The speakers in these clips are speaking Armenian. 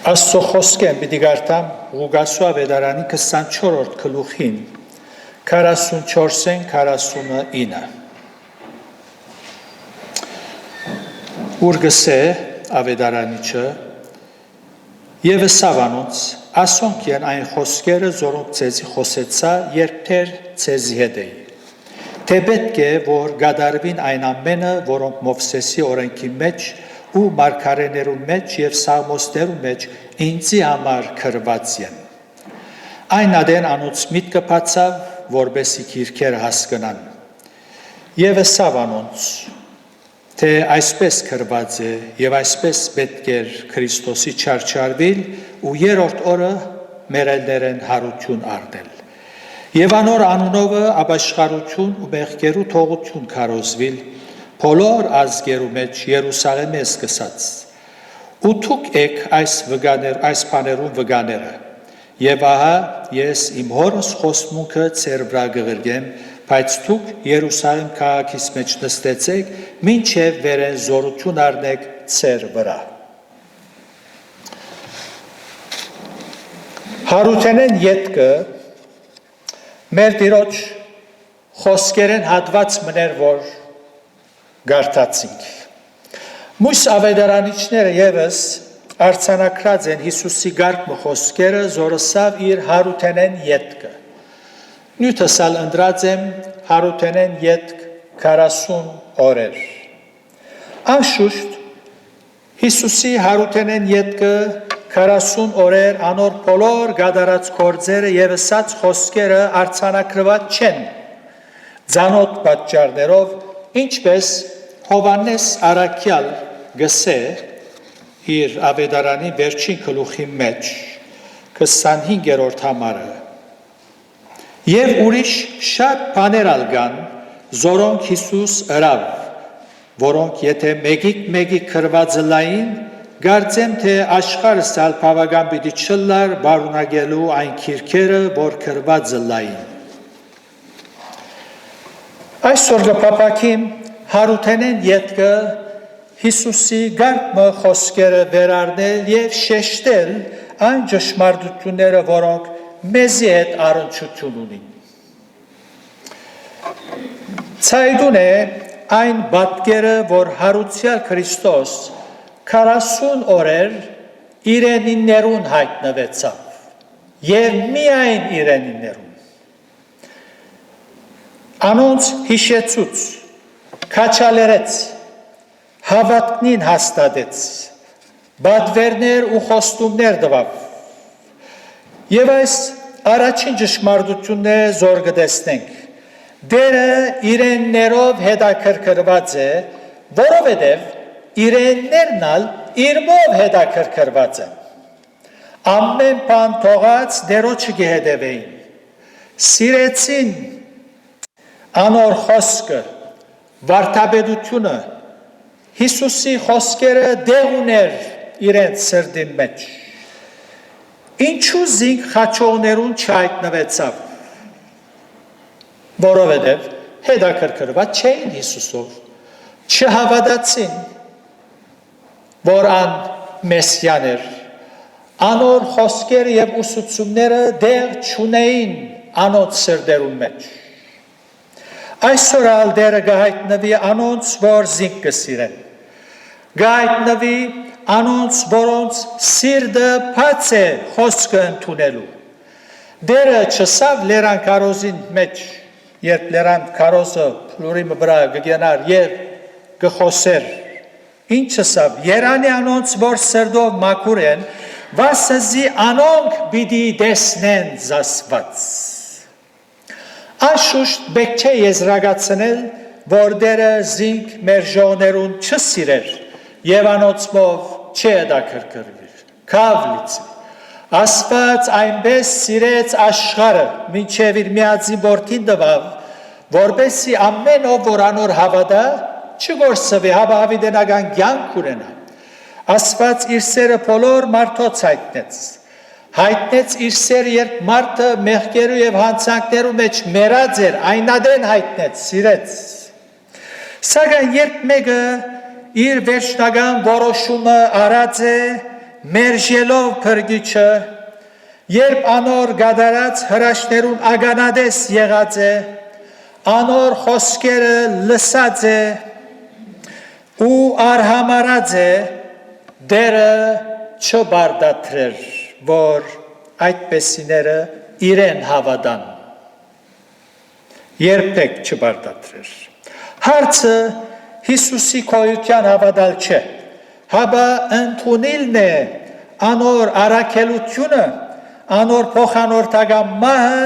Աստծո խոսքեն պիտի գարտամ Ղուկասու ավետարանի 24-րդ գլուխին 44-ին 49 Ուր գսե ավետարանիչը եւ սավանոց ասոնք են այն խոսքերը զորոնք ցեզի խոսեցա երբ թեր ցեզի հետ էի թե պետք է որ գադարվին այն ամենը որոնք Մովսեսի օրենքի մեջ ու մարգարեներու մեջ եւ սաղմոսներու մեջ ինձի համար գրված են այն ադեն անուց միտքը բացավ որբեսի քիրքերը հասկանան եւ սավանոց թե այսպես գրված է եւ այսպես պետք է Քրիստոսի չարչարվել ու երրորդ օրը մերելներեն հարություն արդել եւ անոր անունովը ապաշխարություն ու մեղքերու թողություն քարոզվել բոլոր ազգերու մեջ Երուսաղեմի սկսած ու թուք եք այս բաներու վգաները եւ ահա ես իմ հորս խոսմունքը ձեր վրա գղրգեմ բայց թուք Երուսաղեմ քաղաքից մեջ նստեցեք մինչև վերեն զորություն առնեք ձեր վրա Հարութենեն ետքը մեր դիրոջ խոսքերեն հատված մներ որ գարտացինք Մույս ավետարանիչները եւս արցանակրած են Հիսուսի գարկմը խոսքերը զորսավ իր հարութենեն ետքը Նյութասալ ընդրած եմ հարութենեն ետք 40 օրեր Անշուշտ Հիսուսի հարութենեն ետքը 40 օրեր անոր բոլոր գադարած գործերը եւ ասած խոսքերը արցանակրված չեն Ձանոտ պատճառներով ինչպես Հովանես Արաքյալ գսե իր ավետարանի վերջին գլուխի մեջ 25-րդ համարը եւ ուրիշ շատ բաներ ալգան զորոնք Հիսուս ըրավ որոնք եթե մեկիկ քրված լային Գարձեմ թե աշխարհը սալ բավական պիտի չլար բարունագելու այն քիրքերը որ քրված լային Այսօր գպապակիմ հարութենեն ետքը Հիսուսի գարկմը խոսքերը վերարնել եւ շեշտել այն ճշմարտությունները որոնք մեզի հետ առնչություն ունին Ցայդուն է այն բատկերը որ հարուցյալ Քրիստոս 40 օրեր իրենիներուն հայտնվեցավ եւ միայն իրենիներուն Անոնց հիշեցուց քաչալերեց հավատքնին հաստատեց բադվերներ ու խոստումներ տվավ եւ այս առաջին ճշմարտությունն է զոր կտեսնենք դերը իրեններով հետաքրքրված է որովհետեւ իրեններնալ իրմով հետաքրքրված են ամեն բան թողած դերոջը գեհդեվեին սիրեցին անոր խոսքը վարդապետությունը Հիսուսի խոսքերը դեղ ուներ իրենց սրտի մեջ ինչու զինք խաչողներուն չհայտնվեցավ որովհետև հետաքրքրված չէին Հիսուսով չհավատացին որ ան մեսիան էր անոր խոսքերը եւ ուսուցումները դեղ չունեին անոնց սրտերուն մեջ այսօր ալ դերը գահիտնվի անոնց որ զինք կսիրեն գահիտնվի անոնց որոնց սիրտը բաց է խոսքը ընդունելու դերը չսավ լերան կարոզին մեջ երբ լերան կարոզը փլուրի վրա գգենար եւ գխոսեր Ինչը սավ երանի անոնց որ սրդով մաքուր են վասզի անոնք պիտի տեսնեն զասված Անշուշտ բեք չէ եզրակացնել որ դերը զինք մեր ժողներուն չսիրեր եւ անոնցմով չհետաքրքրվիր Քավլիցի Աստված այնպես սիրեց աշխարհը մինչեւ իր միածին որդին տվավ որբեսի ամեն ով որ անոր հավատա չգործվի հավավիդենական կյանք ունենա Աստված իր սերը բոլոր մարդոց հայտնեց իր սերը երբ մարդը մեղքերու եւ հանցանքներու մեջ մեռած էր այնադեն հայտնեց սիրեց Սակայն երբ մեկը իր վերջնական որոշումը արած է մերժելով փրկիչը, երբ անոր գադարած հրաշներուն ագանադես եղած է, անոր խոսքերը լսած է ու արհամարած է, դերը չբարդատրեր, որ այդպեսիները իրեն հավատան, երբեք չբարդատրեր։ Հարցը Հիսուսի քոյության հավատալ չէ, հաբա ընդունիլն է անոր առաքելությունը, անոր փոխանորդական մահը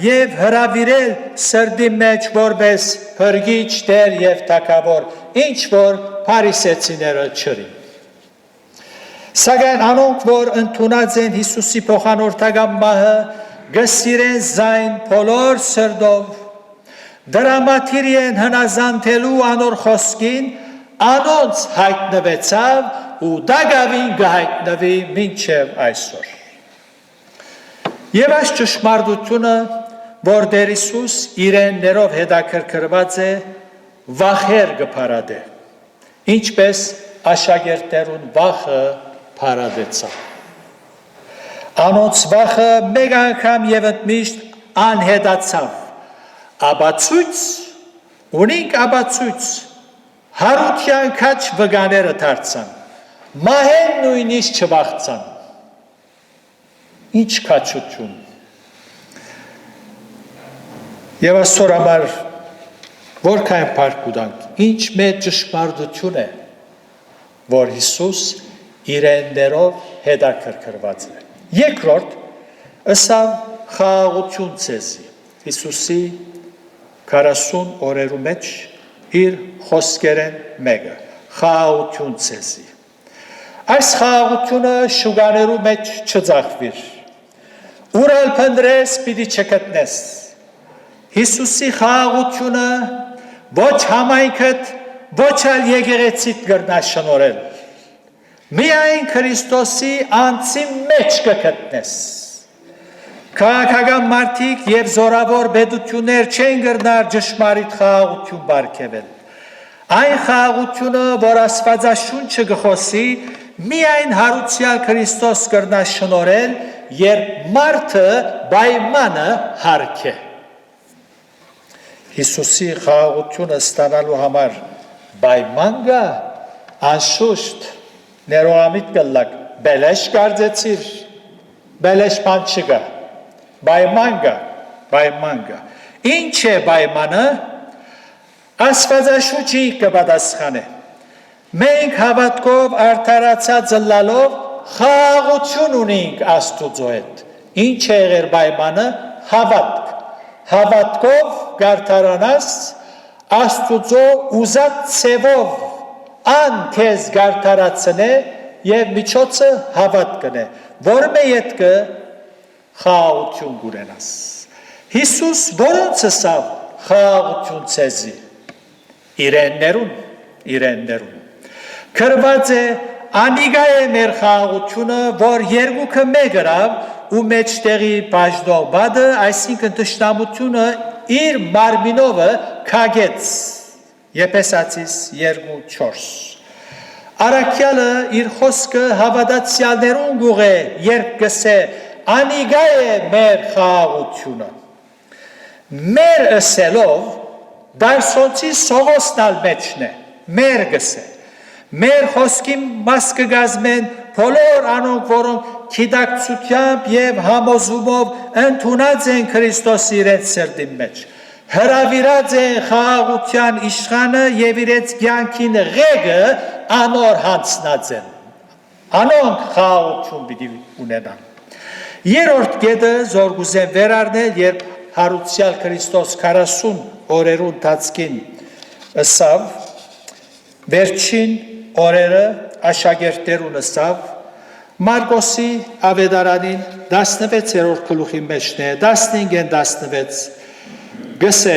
եւ հրավիրել սրդի մեջ որպես փրկիչ Տեր եւ Թագավոր, ինչ որ փարիսեցիները չրին։ Սակայն անոնք, որ ընդունած են Հիսուսի փոխանորդական մահը, գսիրեն զայն բոլոր սրդով, դրամատիր են հնազանդելու անոր խոսքին, անոնց հայտնվեցավ ու դագավին գահայտնվի մինչև այսօր։ Եվ այս ճշմարտությունը, որ Տեր Հիսուս իրեն ներով հետաքրքրված է, վախեր կփարադե, ինչպես աշակերտներուն վախը փարադեցավ։ Անոնց վախը մեկ անգամ եւ ընդմիշտ անհետացավ, աբացույց, ունինք աբացույց, հարության քաչ վգաները դարձան, մահեն նույնիսկ չվախցան, ինչ քաչություն։ Եվ այսօր համար որքան փառք ուտանք, ինչ մեծ ճշմարտություն է, որ Հիսուս իրեններով հետաքրքրված է։ Երկրորդ, ըսավ խաղաղություն ցեզի, Հիսուսի 40 օրերու մեջ իր խոսքերեն մեկը, խաղաղություն ցեզի։ Այս խաղաղությունը շուգաներու մեջ չձախվիր, ուրալ փնդրես պիտի չգտնես։ Հիսուսի խաղաղությունը ոչ համայնքդ, ոչ այլ եկեղեցիդ կրնա շնորհել։ Միայն Քրիստոսի անձի մեջ կգտնես։ Քաղաքական մարդիկ եւ զորավոր պետություններ չեն կրնար ճշմարիտ խաղաղություն բարգեւել։ Այն խաղաղությունը, որ Աստվածաշունչը գխոսի, միայն հարուցյալ Քրիստոս կրնա շնորհել, երբ մարդը պայմանը հարգե։ Հիսուսի խաղաղությունը ստանալու համար պայման կա, անշուշտ ներողամիտ կլակ, բելեշ կարծեցիր, բելեշ բան չկա, պայման կա։ Ինչ է պայմանը, Աստվածաշունչի կպատասխանե։ Մենք հավատքով արդարացած ըլլալով խաղաղություն ունենք Աստուծո հետ։ Ինչ է եղել պայմանը, հավատք։ Հավատքով գարտարանաս Աստուծո ուզած ցևով ան քեզ գարտարացնե եւ միջոցը հավատքն է, որը յետքը խաղաղություն կունենաս։ Հիսուս որոնց ասավ խաղաղություն ցեզի, իրեններուն։ Քրված է անիգա է մեր խաղաղությունը, որ երկուքը մեկ գրավ ու մեջտեղի բաժնով բադը, այսինքն թշնամությունը իր մարմինովը քագեց, Եփեսացիս 2:4։ Առաքյալը իր խոսքը հավատացյալներուն գուղե, երբ գսե անիգա է մեր խաղաղությունը։ Մեր ասելով դարսոնցի սողոսնալ մեջն է, մեր գսե։ Մեր խոսքի մաս կգազմեն բոլոր անոնք, որոնք գիտակցությամբ եւ համոզումով ընդունած են Քրիստոսի իրենց սրտի մեջ, հրավիրած են խաղաղության իշխանը եւ իրենց կյանքին ղեկը անոր հանձնած են։ Անոնք խաղաղություն պիտի ունենան։ Երրորդ կետը զոր կուզեմ վերառնել, երբ հարուցյալ Քրիստոս 40 օրերու ընթացքին ըսավ, վերջին օրերը աշակերտներուն ըսավ, Մարկոսի ավետարանին 16-րդ գլուխի մեջն է, 15-16 գսե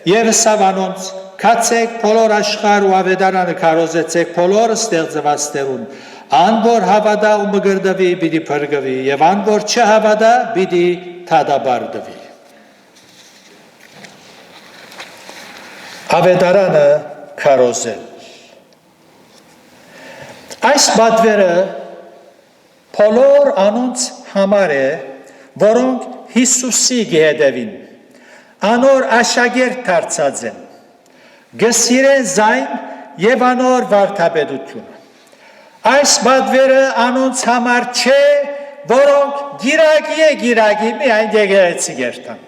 եւ ըսավ անոնց, քացեք բոլոր աշխարհ ու ավետարանը քարոզեցեք բոլոր ստեղծվածներուն, ան որ հավատա ու մգրդվի պիտի փրկվի եւ ան որ չհավատա պիտի թադաբարդվի։ Ավետարանը քարոզել։ Այս բադվերը բոլոր անոնց համար է, որոնք Հիսուսի գեհդևին, անոր աշակերտ դարձած են, գսիրեն զայն եւ անոր վարդապետությունը։ Այս բադվերը անոնց համար չէ, որոնք գիրագի միայն եկեղեցի գերտան։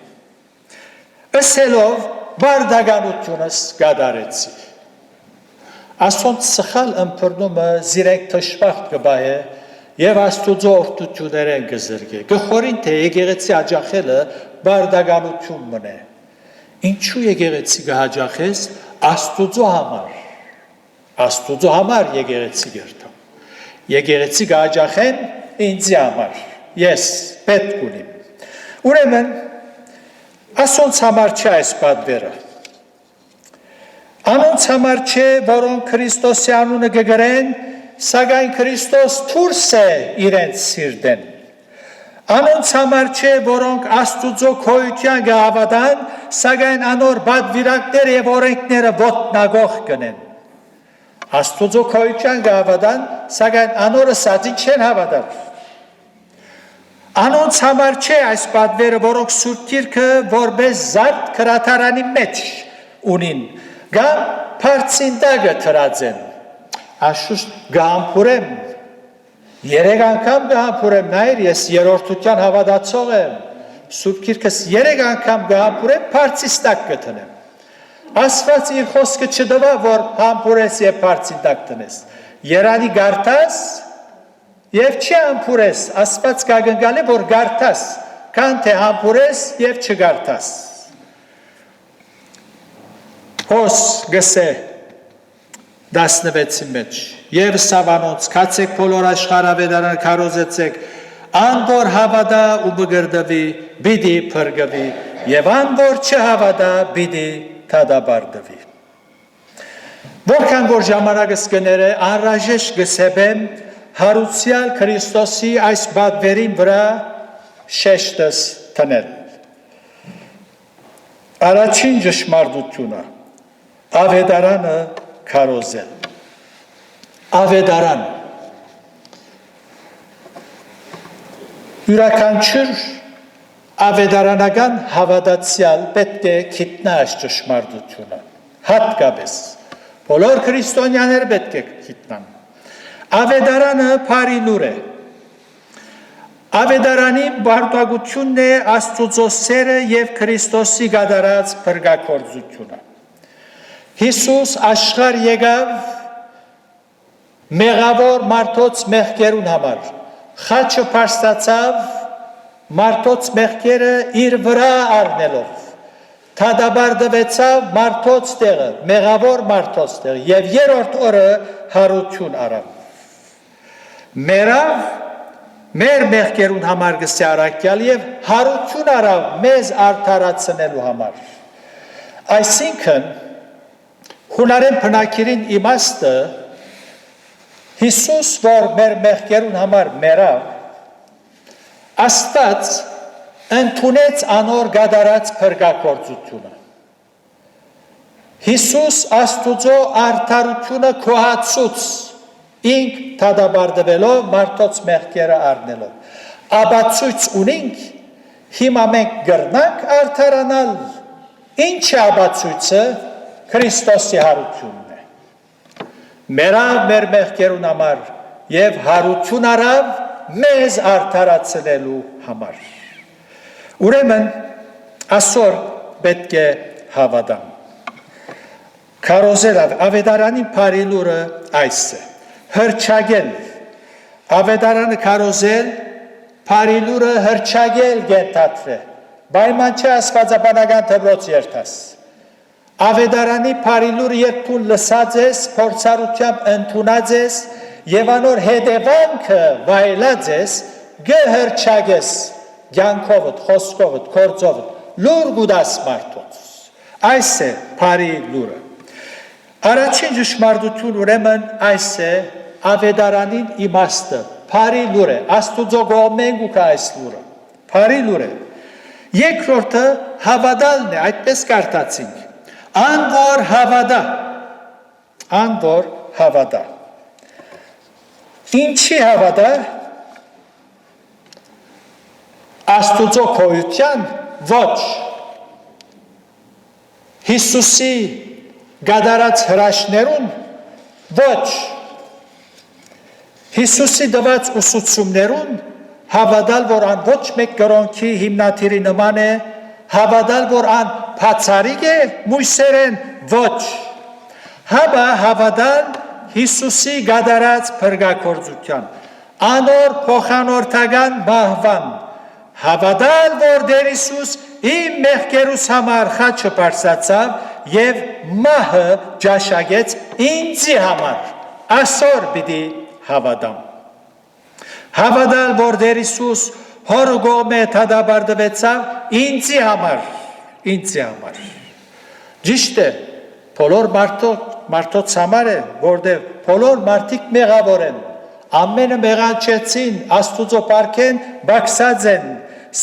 Ըսելով բարդականությունս կատարեցի։ Ասոնց սխալ ըմբռնումը զիրեք թշվախտ կբահե եւ Աստուծո օրհնություններեն կզրկե։ Գխորին թե եկեղեցի աջախելը բարդականություն մնե։ Ինչու եկեղեցի կհաջախես Աստուծո համար։ Աստուծո համար եկեղեցի գերտամ։ Եկեղեցի կհաջախեն ինձի համար։ Ես պետք ունիմ։ Ուրեմն ասոնց համար չէ այս բադվերը։ Անոնց համար չէ, որոնք Քրիստոսի անունը կգրեն, սակայն Քրիստոս դուրս է իրենց սիրտեն։ Անոնց համար չէ, որոնք Աստուծո քոյության կհավատան, սակայն անոր բադվիրանքները եւ օրենքները ոտնագող կնեն։ Աստուծո քոյության կհավատան, սակայն անորը սածի չեն հավատալ։ Անոնց համար չէ այս բադվերը, որոնք Սուրբ Գիրքը որպես զարդ քրաթարանի մեջ ունին, կամ բարձինդագը թրած են։ Աշուշտ գամփուրեմ, 3 անգամ գամփուրեմ, նայր ես երրորդության հավատացող եմ, Սուրբ Գիրքս 3 անգամ գամփուրեմ, բարձիստակ կտնեմ։ Աստված իր խոսքը չդվա, որ համբուրես եւ բարձիստակ տնես։ Երանի գարտաս եւ չի համբուրես, Աստված կագնգալի, որ գարտաս, քան թե համբուրես եւ չգարտաս։ Հոս գսե 16-ի մեջ եւ սավանոց կացեք բոլոր աշխարհ ավետարան քարոզեցեք ան որ հավատա ու բգրդվի բիդի փրկվի եւ ան որ չհավատա բիդի թադաբարդվի որքան որ ժամանակս կները անհրաժեշտ գսեբեմ հարուցյալ Քրիստոսի այս բադվերին վրա շեշտս տնել առաջին ճշմարտությունը Ավետարանը քարոզել։ Ավետարան յուրաքանչյուր ավետարանական հավատացյալ պետք է գիտնա այս ճշմարտությունը։ Հատկապես բոլոր քրիստոնյաներ պետք է գիտնան։ Ավետարանը բարի լուր է։ Ավետարանի բարդագությունն է Աստուծո սերը եւ Քրիստոսի գադարած փրկագործությունը։ Հիսուս աշխարհ եկավ մեղավոր մարդոց մեղքերուն համար, խաչը փաստացավ մարդոց մեղքերը իր վրա առնելով, թադաբարդվեցավ մարդոց տեղը, մեղավոր մարդոց տեղը, եւ երրորդ օրը հարություն արավ։ Մերավ մեր մեղքերուն համար գսե առաքյալ եւ հարություն արավ մեզ արդարացնելու համար։ Այսինքն Հունարեն բնակիրին իմաստը Հիսուս, որ մեր մեղքերուն համար մերավ, Աստված ընդունեց անոր գադարած փրկագործությունը։ Հիսուս Աստուծո արդարությունը քոհացուց, ինք թադաբարդվելով մարդոց մեղքերը առնելով։ Աբացույց ունենք, հիմա մենք գրնանք արդարանալ, ինչ է աբացույցը, Քրիստոսի հարությունն է։ Մերավ մեր մեղքերուն համար եւ հարություն արավ մեզ արդարացնելու համար։ Ուրեմն այսօր պետք է հավատամ։ Քարոզել ավետարանի բարի լուրը այս է։ Հրճագել ավետարանը քարոզել բարի լուրը հրճագել գետատրե։ Պայման չէ աստվածաբանական դպրոց երթաս։ Ավետարանի բարի լուրը երբուն լսած ես, փորձառությամբ ընդունած ես եւ անոր հետևանքը վայելած ես, գհրճագես կյանքովդ, խոսքովդ, գործովդ, լուր գուդաս մարդոց։ Այս է բարի լուրը։ Առաջին ճշմարտություն ուրեմն այս է ավետարանին իմաստը, բարի լուր է, Աստուծո կողմեն գուք այս լուրը, բարի լուր է։ Երկրորդը հավատալն է, այդպես կարդացինք։ Ան որ հավատա։ Ինչի հավատա, Աստուծո քոյության ոչ Հիսուսի գադարած հրաշներուն ոչ Հիսուսի դված ուսուցումներուն հավատալ որ ան ոչ մեկ կրոնքի հիմնադիրի նման է հավատալ որ ան բացառիկ է մույսերեն ոչ հաբա հավատալ Հիսուսի գադարած փրկագործության անոր փոխանորդական մահվան հավատալ որ Տեր Հիսուս իմ մեղքերուս համար խաչը պարզացավ եւ մահը ճաշակեց ինձի համար այսօր պիտի հավատամ հավատալ որ Տեր Հիսուս հոր կողմէ թադաբարդվեցավ ինձի համար ճիշտ է բոլոր մարդոց համար է որտեղ բոլոր մարդիկ մեղավոր են ամենը մեղանչեցին Աստուծո պարգեն բացած են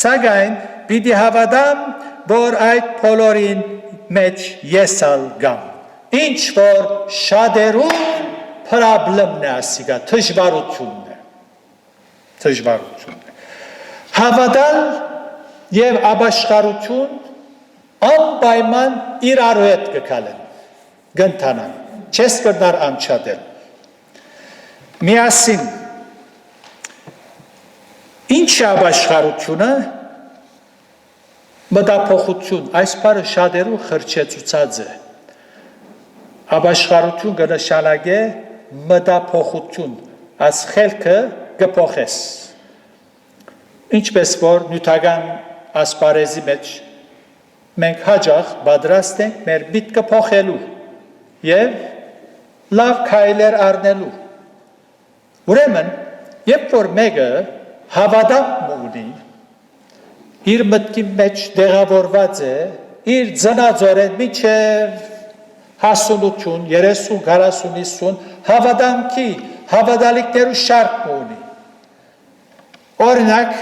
սակայն պիտի հավատամ որ այդ բոլորին մեջ եսալ գամ ինչ որ շատերուն պրոբլեմն է ասիկա դժվարությունն է հավատալ եւ ապաշխարություն անպայման իրարու հետ կգալեն գնտանան չես կրնար անչադել միասին ինչ է ապաշխարությունը մտափոխություն այս բառը շատերու խրճեցուցած է ապաշխարություն կնշանակե մտափոխություն այս խելքը կփոխես ինչպես որ նյութական ասպարեզի մեջ մենք հաջող պատրաստ ենք մեր միտքը փոխելու եւ լավ քայլեր առնելու ուրեմն երբ որ մեկը հավատամ ունի իր մտքի մեջ դեղավորված է իր ծնածորեն միջև հասունություն 30 40 50 հավատամքի հավատալիքներու շարք ունի օրինակ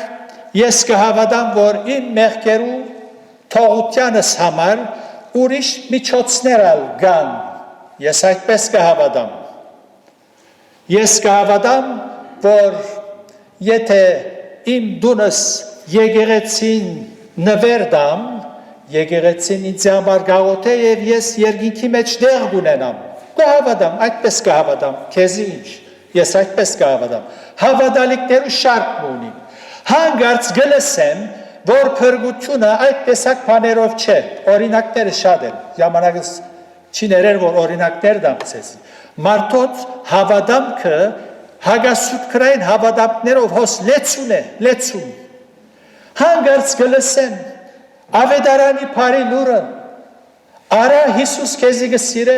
ես կհավատամ որ իմ մեղքերու թողությանս համար ուրիշ միջոցներ կան ես այդպես կհավատամ ես կհավատամ որ եթե իմ դունս եկեղեցին նվերդամ եկեղեցին ինձ համար գաղութ է եւ ես երկինքի մեջ դեղ ունենամ կհավատամ այդպես կհավատամ քեզի ինչ ես այդպես կհավատամ հավատալիքներու շարք ունի հանգարց գլսեմ որ փրկությունը այդ տեսակ բաներով չէ օրինակները շատ են ժամանակս չի ներեր որ օրինակներ դամցես մարդոց հավատամքը հագասուտքրային հավատամքներով հոս լեցուն հանգարց գլսեմ ավետարանի բարի լուրը արա Հիսուս քեզի գսիրե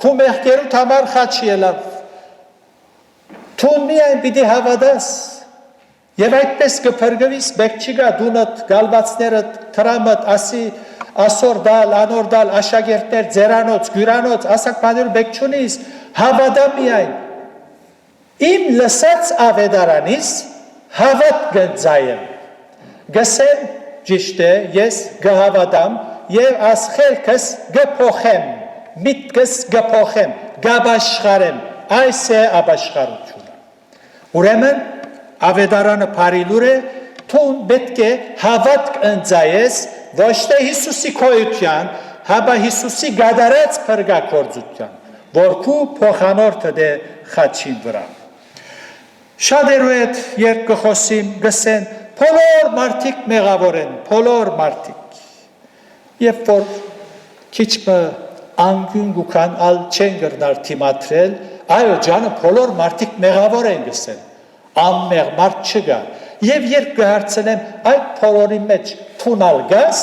քու մեղքերուդ համար խաչի ելավ դու միայն պիտի հավատաս եւ այդպես կփրկվիս բեք չկա դունդ գալվածներդ տրամդ ասի ասոր դալ անոր դալ աշակերտներ ձերանոց գյուրանոց ասակ բաներ բեք չունիս հավատա միայն իմ լսած ավետարանից հավատ գծայեմ գսեմ ճիշտ է ես գհավատամ եւ ասխելքս գփոխեմ միտքս գփոխեմ գաբաշխարեմ այս է ապաշխարությունը ուրեմն ավետարանը բարի լուր է թուն պետք է հավատք ընծայես ոչ թե Հիսուսի քոյության հաբա Հիսուսի գադարած փրկագործության որքու փոխանորդը դե խաչին վրա շատերու հետ երբ կխոսիմ գսեն բոլոր մարդիկ մեղավոր են բոլոր մարդիկ երբ որ քիչը անգուն գուքան ալ չեն գրնար թիմատրել այո ջանը բոլոր մարդիկ մեղավոր են գսեն ամմեղ մարդ չգա եւ երբ կհարցնեմ այդ բոլորի մեջ թունալ գաս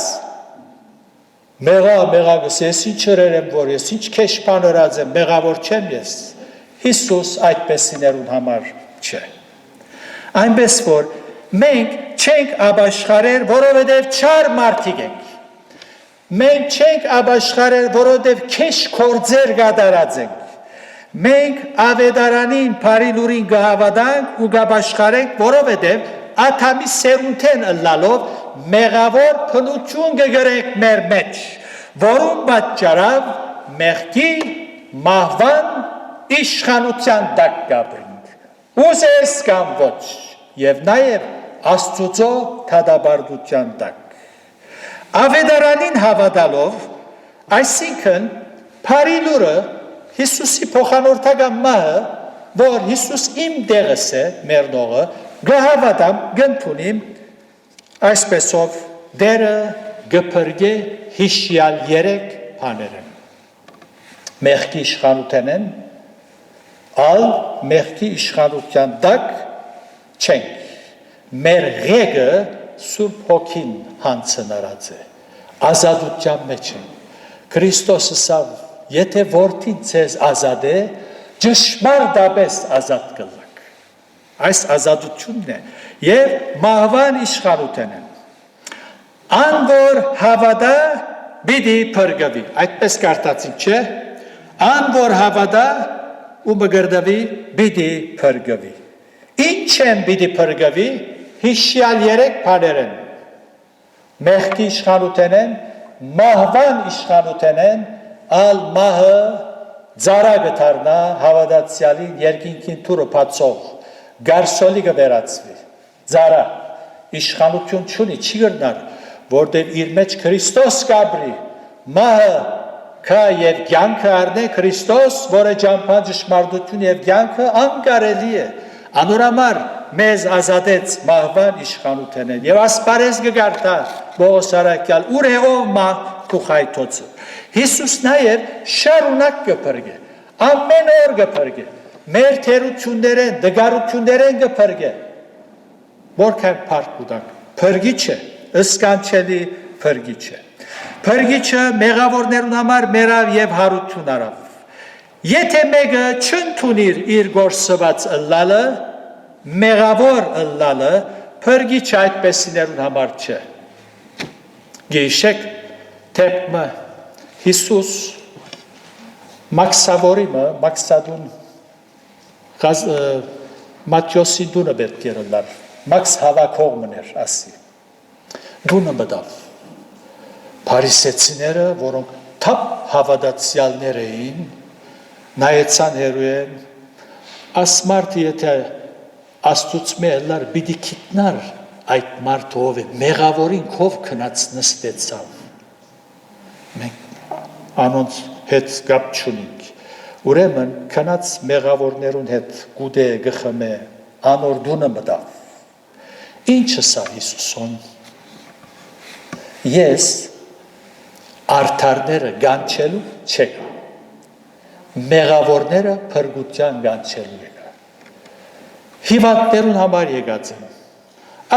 մեղա գսես ինչ երեմ որ ես ինչ քեշ բանորած եմ մեղավոր չեմ ես Հիսուս այդպեսիներուն համար չէ այնպես որ մենք չենք ապաշխարել որովհետեւ չար մարդիկ ենք մենք չենք ապաշխարել որովհետեւ քեշ կորձեր գադարած ենք մենք ավետարանին բարի լուրին գհավատանք ու գաբաշխարենք որովհետև աթամի սերունթեն ըլլալով մեղավոր փնություն կգրենք մեր մեջ որում պատճառով մեղքի մահվան իշխանության տակ կապրենք ուզես կամ ոչ եւ նաեւ Աստծո թադաբարդության տակ։ Ավետարանին հավատալով, այսինքն Փարի լուրը Հիսուսի փոխանորդական մահը, որ Հիսուս իմ դեղս է մեռնողը, գհավատամ, գնդունիմ, այսպեսով դերը գփրկե հիշյալ 3 բաներն։ Մեղքի իշխանութենեն, ալ մեղքի իշխանության տակ չենք։ Մեր ղեկը Սուրբ Հոգին հանձնարած է, ազատության մեջ է։ Քրիստոսը սավ, եթե որդին ձեզ ազատ է, ճշմարտապես ազատ կլաք։ Այս ազատությունն է եւ մահվան իշխանութենն է։ Ան որ հավատա պիտի փրկվի, այդպես կարդացինք, չէ՞։ Ան որ հավատա ու մգրդվի պիտի փրկվի։ Ինչ են պիտի փրկվի, հիշյալ 3 բաներն։ Մեղքի իշխանութենեն, մահվան իշխանութենեն, ալ մահը ծառա գտարնա հավատացյալին երկինքին թուրը բացող, գարսոլի կվերածվի, ծառա, իշխանություն չունի, չի գրնար, որտեղ իր մեջ Քրիստոս կաբրի, մահը կա և կյանքը առնե Քրիստոս, որը ճամփան ճշմարտություն և կյանքը անկարելի է, անորամար մեզ ազատեց մահվան իշխանութենեն և ասպարեզ կգարտա Պողոս առաքյալ, ուր է ով մահ քու խայթոցը։ Հիսուս նաև շարունակ կփրկե, ամեն օր կփրկե, մեր թերություններեն, դգարություններեն կփրկե, որքան փառք ուտանք, փրկիչ է, ըսկանչելի փրկիչ է։ Փրկիչը մեղավորներուն համար մերավ և հարություն արավ։ Եթե մեկը չընդունիր իր գործված ըլլալը, մեղավոր ըլլալը, փրկիչ այդպեսիներուն համար չէ։ Գիշեք, թեպմը Հիսուս մաքսավորիմը, մաքսադուն Մատյոսի դունը պետք էր ըլլար, մաքս հավաքող մներ ասի։ Դունը մտավ։ Փարիսեցիները, որոնք թափ հավատացյալներ էին, նայեցան հերույեն, ասմարդը եթե աստուծո ըլլար, պիտի գիտնար այդ մարդը ով է, մեղավորին քով քնած նստեցավ։ Մենք անոնց հետ կապ չունենք։ Ուրեմն քնած մեղավորներուն հետ գուդե գխմե անոր դունը մտավ։ Ինչը սա Հիսուսոն։ Ես արդարները գանչելու չեկա, մեղավորները փրկության գանչելու եկա, հիվանդներուն համար եկած եմ,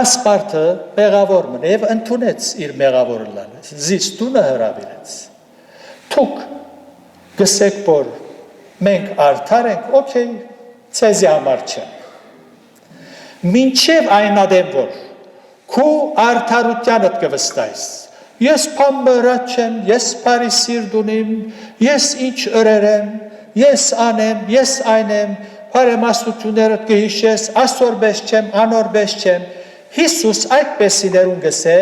ասպարդը մեղավոր մնե և ընդունեց իր մեղավորը լալեց, զիս դունը հրավիրեց, թուք գսեք, որ մենք արդար ենք, օքեյ, ցեզի համար չեմ, մինչև այն ադեմ, որ քու արդարությանդ կվստայս, ես պամբրաչ եմ, ես պարի սիրտ ունիմ, ես ինչ ըրեր եմ, ես անեմ, ես այն եմ, պարեմաստություններդ կհիշես, ասորբես չեմ, անորբես չեմ, Հիսուս այդպեսիներուն գսե,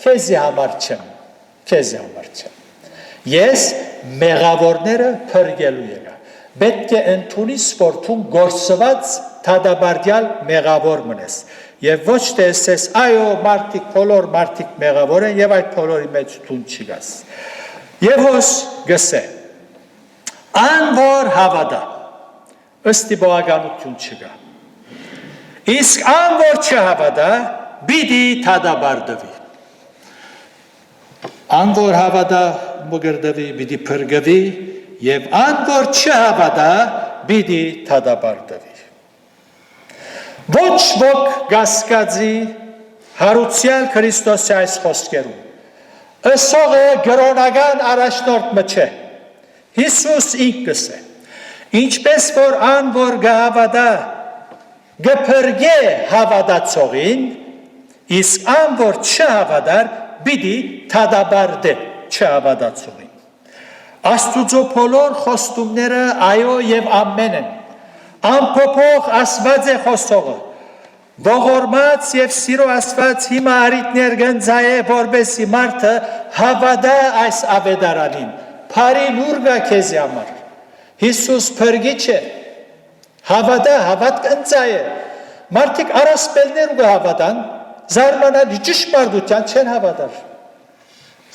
քեզի համար չեմ, քեզի համար չեմ, ես մեղավորները փրկելու եկա, պետք է ընդունիս, որ թուն գործված թադաբարդյալ մեղավոր մնես, և ոչ թե ասես, այո, մարդիկ, բոլոր մարդիկ մեղավոր են, և այդ բոլորի մեջ թուն չի գաս, և հոս գսե, ան որ հավատա, ըստի բողականություն չգա, իսկ ան որ չհավատա, պիտի թադաբարդվի, ան որ հավատա մգրդվի, պիտի փրկվի, և ան որ չհավատա, պիտի թադաբարդվի։ Ոչ ոք գասկածի հարուցյալ Քրիստոսի այս խոսքերում, ըսողը գրոնական առաջնորդ մը չէ, Հիսուս ինքս է, ինչպես որ ան որ գհավատա, գփրկե հավատացողին, իսկ ան որ չհավատար, պիտի թադաբարդե չհավատացողին։ Աստուծո բոլոր խոստումները այո և ամեն են, անփոփոխ ասված է խոսողը, ողորմած և սիրո ասված հիմա արիտներ գնձայ է, որբեսի մարդը հավատա այս ավետարանին, փարի լուր գա քեզի համար, Հիսուս փրկիչ է, հավատա, հավատ գնձայ է, մարդիկ առասպելներ ու հավատան, զարմանալի ճշմարտության չեն հավատար։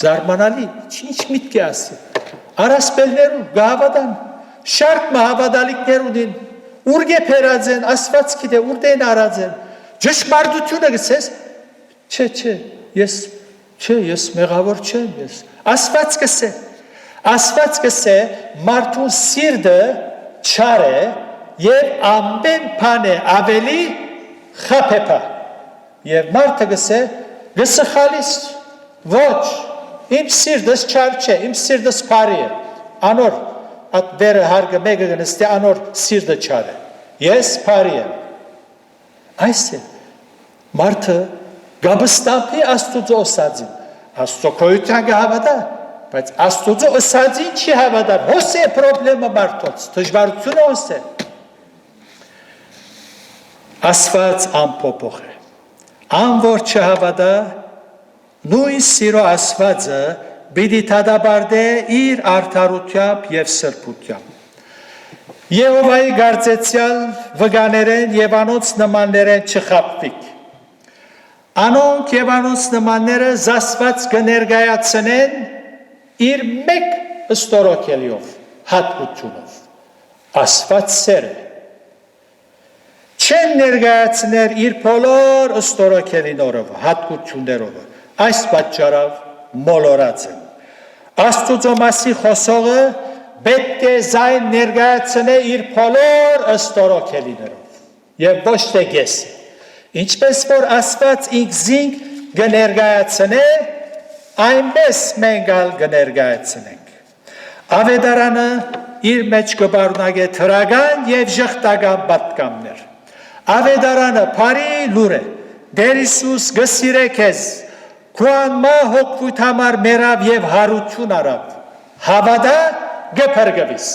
Զարմանալի, ինչ միտք է ասի։ Արասպելներու գահավադան, շարք մահավադալիքներ ունին, ուրգե պերած են, ասված գիտե, ուրդ են արած են, ճշմարտությունը գսես, ես մեղավոր չեմ, ես, ասված գսե, մարդուն սիրտը չար է, և ամեն բան է ավելի խապեպա, և մարդը գսե, գսխալիս, ոչ, իմ սիրտս չար չէ, իմ սիրտս բարի է, անոր, at vere hargă mega gănăstea anor sir de ceare. Yes, parie. Ayse. Martı gabıstampi astucu osadzin. Astu koyutan havada. Բայց Աստուծո ըսածին չի հավատար, հոս է պրոբլեմը մարդոց, դժվարությունը հոս է։ Ասված ամփոփող է, անոր չհավատա, նույն սիրո ասվածը պիտի դադարե իր արդարությամբ եւ սրբությամբ։ Եհովայի գարծեցյալ վգաներեն եւ անոնց նմաններեն չխապվիկ։ Անոնք եւ անոնց նմանները զասված կներկայացնեն իր մեկ ստորոքելիով, հատկությունով, ասված սերը, չեն ներգայացներ իր բոլոր ստորոքելիներով, հատկություններով, այս պատճառով մոլորած են։ Աստուծո մասի խոսողը պետք է զայն ներգայացնե իր բոլոր ստորոքելիներով, և ոչ թե գեսը, ինչպես որ ասված ինքզինք կներգայացնե, այնպես մենք ալ կներկայացնենք։ Ավետարանը իր մեջ կբարունագե թրական և ժխտական պատկամներ։ Ավետարանը բարի լուր է, Տեր Հիսուս գսիրե քեզ, քո անմա հոգուտ համար մերավ և հարություն արավ, հավատա գփրկվիս,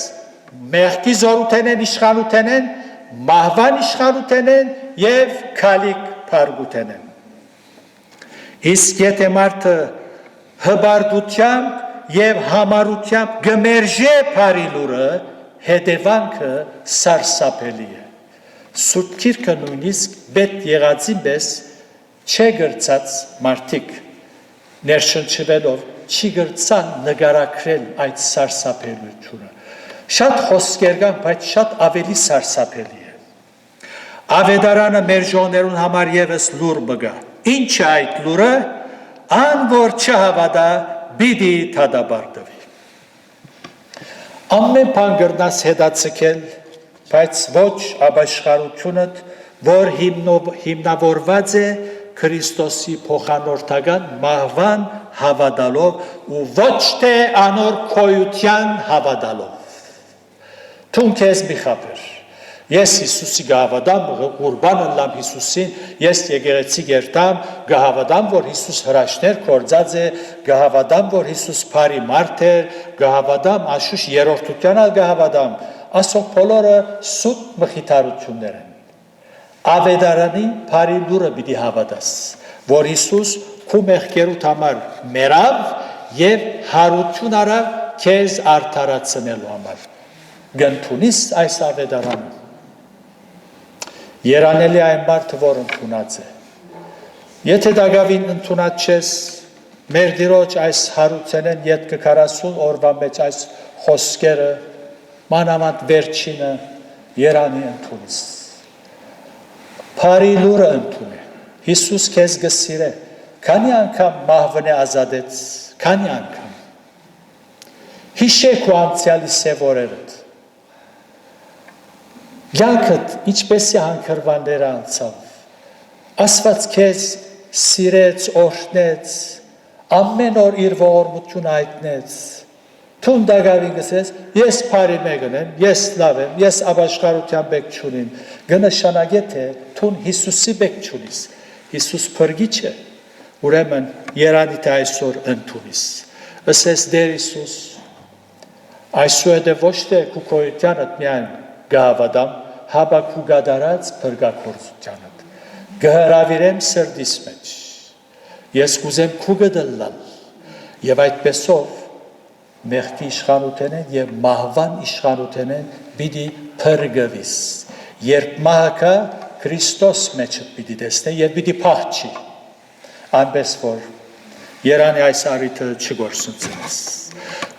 մեղքի զորութենեն իշխանութենեն, մահվան իշխանութենեն և քալիք փարգութենեն։ Իսկ եթե մարդը հբարդությամբ և համարությամբ գմերժե բարի լուրը, հետևանքը սարսափելի է։ Սուրբ Գիրքը նույնիսկ պետք եղածի պես չգրծած մարդիկ ներշնչվելով չի գրծան նկարագրել այդ սարսափելիությունը։ Շատ խոսքեր կան, բայց շատ ավելի սարսափելի է։ Ավետարանը մեր ժողովրդերուն համար ևս լուր մգա։ Ինչ է այդ լուրը, ան որ չհավատա պիտի դադարվի։ Ամեն բան կրնաս հետաձգել, բայց ոչ ապաշխարությունդ, որ հիմնավորված է Քրիստոսի փոխանորդական մահվան հավատալով ու ոչ թե անոր քոյության հավատալով։ Թուն քեզ մի խաբեր։ Ես Հիսուսի գահավադամ, ուրբանը լամ Հիսուսին, ես եկեղեցի գերտամ, գահավադամ, որ Հիսուս հրաշներ կործած է, գահավադամ, որ Հիսուս բարի մարդ է, գահավադամ, աշուշ երորդության ալ գահավադամ, ասոք բոլորը սուտ մխիթարություններ են։ Ավետարանի բարի լուրը պիտի հավատաս, որ Հիսուս քու մեղքերուդ համար մերավ և հարություն արավ քեզ արդարացնելու համար։ Գնդունիս այս ավետարանը։ Երանելի այն մարդը, որ ընդունած է։ Եթե դագավին ընդունած չես, մեր դիրոջ այս հարությունեն ետքը 40 օրվա մեջ այս խոսքերը, մանավանդ վերջինը երանի ընդունիս։ Բարի լուրը ընդունե, Հիսուս քեզ գսիրե, քանի անգամ մահվնե ազատեց, քանի անգամ։ Հիշեք ու անցյալի սևորերդ։ Յանքդ ինչպես է հանգրվանները անցավ, ասված քեզ սիրեց, օրհնեց, ամեն օր իր ողորմություն հայտնեց, թուն դագավին գսես, ես բարի մեկն եմ, ես լավ եմ, ես ապաշխարության բեք չունիմ, կնշանակե թե թուն Հիսուսի բեք չունիս, Հիսուս փրկիչ է, ուրեմն երանի թե այսօր ընդունիս, ըսես Տեր Հիսուս, այսուհետև ոչ թե քու քոյությանդ միայն գահավադամ, հապա քու գադարած փրկագործությանդ, գհրավիրեմ սրտիս մեջ, ես կուզեմ քու գդլալ, և այդպեսով մեղքի իշխանութենեն և մահվան իշխանութենեն պիտի փրկվիս, երբ մահը Քրիստոս մեջդ պիտի տեսնե և պիտի փախչի, այնպես որ Երանի այս առիթը չգործունցնես։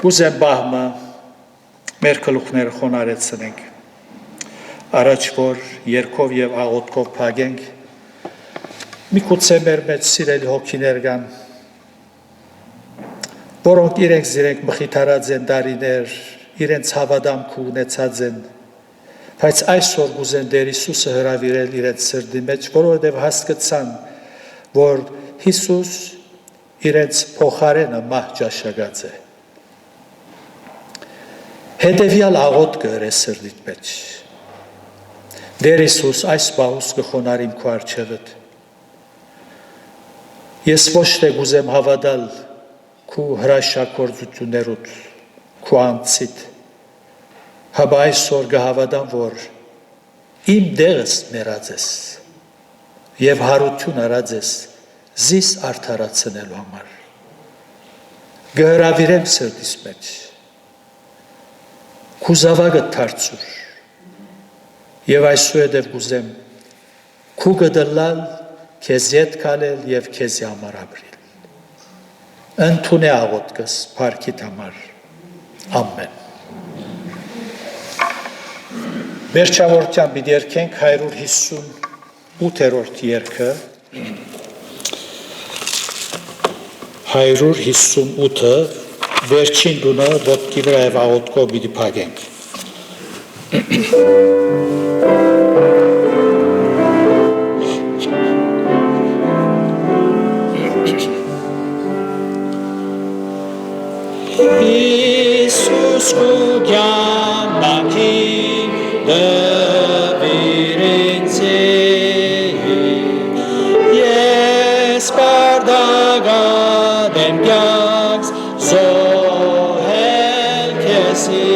Կուզեմ բահմը մեր գլուխները խոնարհեցնենք, առաջ որ երգով եւ աղոթքով փագենք, միգուցե մեր մեջ սիրելի հոգիներ կան, որոնք իրենք զիրենք մխիթարած են դարիներ, իրենց հավատամք ունեցած են, բայց այսօր կուզեն Տեր Հիսուսը հրավիրել իրենց սրտի մեջ, որովհետև հասկացան, որ Հիսուս իրենց փոխարենը մահճաշակած է։ Հետևյալ աղոթքը հրես սրտիդ մեջ։ Տեր Հիսուս, այս բահուս կխոնարհիմ քո առջևդ։ Ես ոչ թե կուզեմ հավատալ քո հրաշագործություններուդ, քո անձիդ, հապա այսօր կհավատամ, որ իմ դեղս մեռած ես եւ հարություն արած ես զիս արդարացնելու համար։ Կհրավիրեմ սրտիս մեջ քո զավակը դարձուր եւ այսուհետև կուզեմ քո գդլալ քեզ ետ քալել եւ քեզի համար ապրել։ Ընդունե աղոթքս փառքիդ համար։ Ամեն։ Վերջավորությամբ պիտի երգենք 158-րդ երգը 158-ը վերջին դունը ոտքի վրա եւ աղոթքով պիտի փակենք։ Հիսուս կուգյամակի դվիրինցի ես պարդագատ եմ կյանքս զոհել քեզի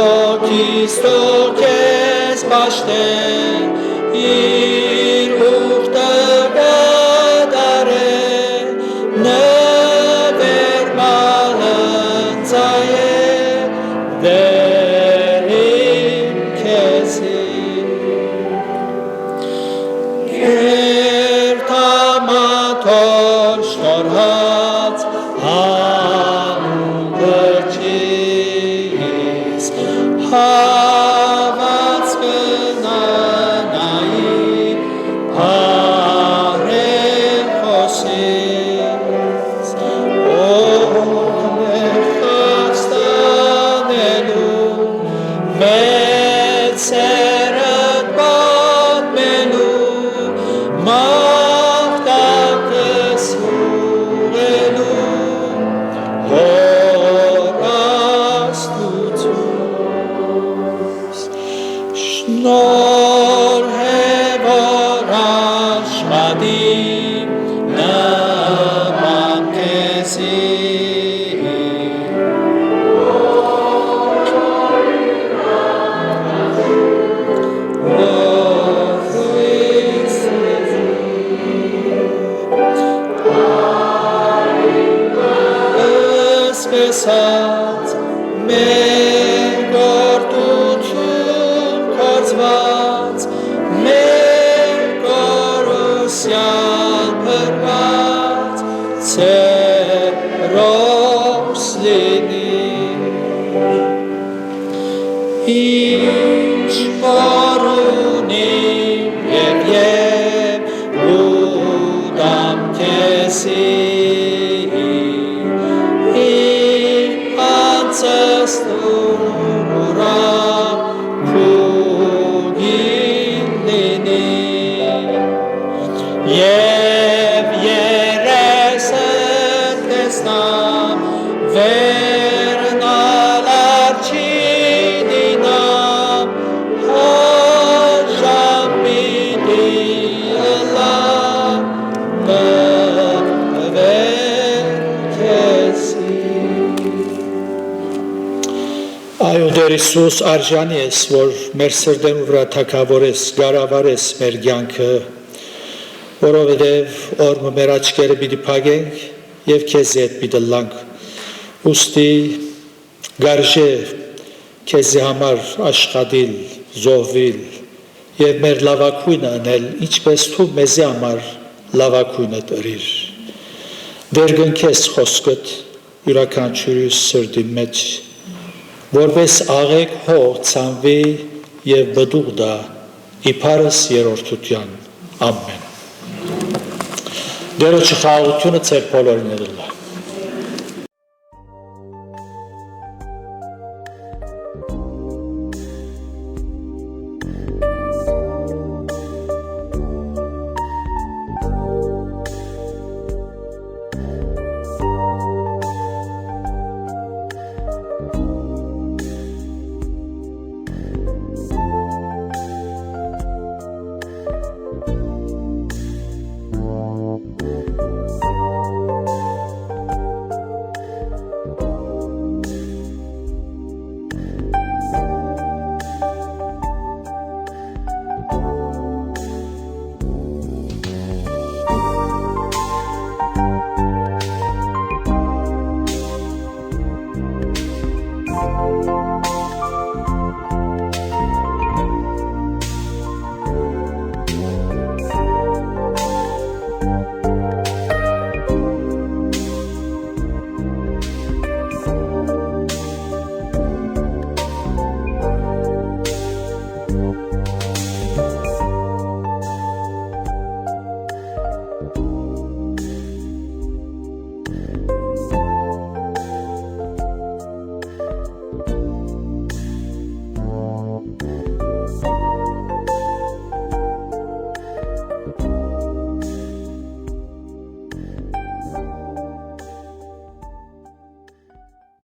հոգիստով քեզ պաշտել իր ուխտը կատարել նվեր մալնձայել դերին քեզի կերտամաթոր շնորհած հանուն գրչիս հավաց կնանայի հարել խոսիս օգներ խստանելու մեծ սերդ պատմելու մաղթակս ուղղելու հոր աստուծուս շնորհև որ աշխատի նման քեզի Սկսած մեր գործություն կործված մեր կորուսյան փրված ցերոս լինի ինչ որ ունիմ եւ ուտամ քեզի Եվ երեսդ տեսնամ վերնալ արջինինամ հաժամ պիտի ըլամ բվեր քեզի Այո Տեր Հիսուս արժանի ես, որ մեր սրտերու վրա թագավորես, գարավարես մեր կյանքը որովհետև օրը մեր աչքերը պիտի փակենք եւ քեզ հետ պիտի լանք ուստի գարժե քեզի համար աշխատիլ զոհվել եւ մեր լավակույնը անել, ինչպես դու մեզի համար լավակույնը տրիր։ Վերգնքես խոսքդ յուրաքանչյուրի սրտի մեջ, որպես աղեկ հող ցանվի եւ բդուղ դա իբարս երրորդության։ Ամեն։ Դերոջ խաղաղությունը ձեր բոլորին է դրլա։